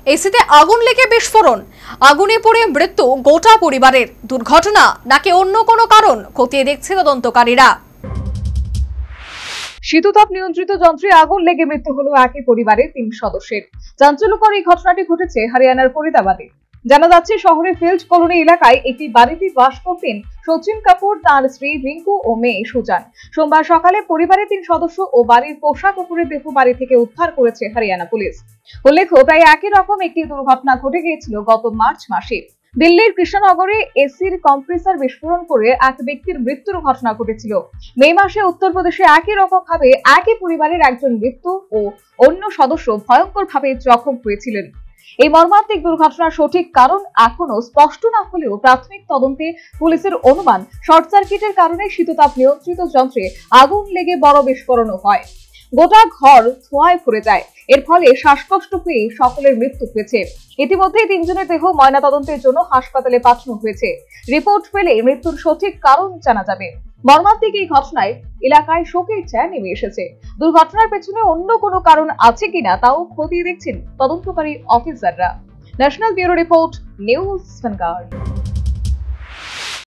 এসিতে আগুন লেগে বিস্ফোরণ, আগুনে পড়ে মৃত্যু গোটা পরিবারের। দুর্ঘটনা নাকি অন্য কোনো কারণ, খতিয়ে দেখছে তদন্তকারীরা। শীততাপ নিয়ন্ত্রিত যন্ত্রে আগুন লেগে মৃত্যু হলো একই পরিবারের 3 সদস্যের। চাঞ্চল্যকর এই ঘটনাটি ঘটেছে হরিয়ানার ফরিদাবাদে। জানা যাচ্ছে, শহরের ফিল্ড কলোনি এলাকায় একটি বাড়িতে বাস করতেন সচিন কাপুর, তার স্ত্রী রিঙ্কু ও মেয়ে সুজান। সোমবার সকালে পরিবারের 3 সদস্য ও বাড়ির পোষা কুকুরের দেহ বাড়ি থেকে উদ্ধার করেছে হরিয়ানা পুলিশ। উল্লেখ্য, প্রায় একই রকম একটি দুর্ঘটনা ঘটে গিয়েছিল গত মার্চ মাসে। দিল্লির কৃষ্ণনগরে এসির কম্প্রেসার বিস্ফোরণ করে এক ব্যক্তির মৃত্যুর ঘটনা ঘটেছিল। মে মাসে উত্তরপ্রদেশে একই রকম ভাবে একই পরিবারের একজন মৃত্যু ও অন্য সদস্য ভয়ঙ্করভাবে জখম হয়েছিলেন। এই মর্মান্তিক দুর্ঘটনার সঠিক কারণ এখনো স্পষ্ট না হলেও প্রাথমিক তদন্তে পুলিশের অনুমান, শর্ট সার্কিটের কারণে শীততাপ নিয়ন্ত্রিত যন্ত্রে আগুন লেগে বড় বিস্ফোরণ হয়। গোটা ঘর ধোঁয়ায় ভরে যায়। এর ফলে শ্বাসকষ্ট হয়ে সকলের মৃত্যু হয়েছে। ইতিমধ্যে 3 জনের দেহ ময়নাতদন্তের জন্য হাসপাতালে পাঠানো হয়েছে। রিপোর্ট পেলে মৃত্যুর সঠিক কারণ জানা যাবে। মর্মান্তিক এই ঘটনায় এলাকায় শোকের ছায়া নেমে এসেছে। দুর্ঘটনার পেছনে অন্য কোনো কারণ আছে কিনা তাও খতিয়ে দেখছেন তদন্তকারী অফিসাররা। National bureau report, news vanguard.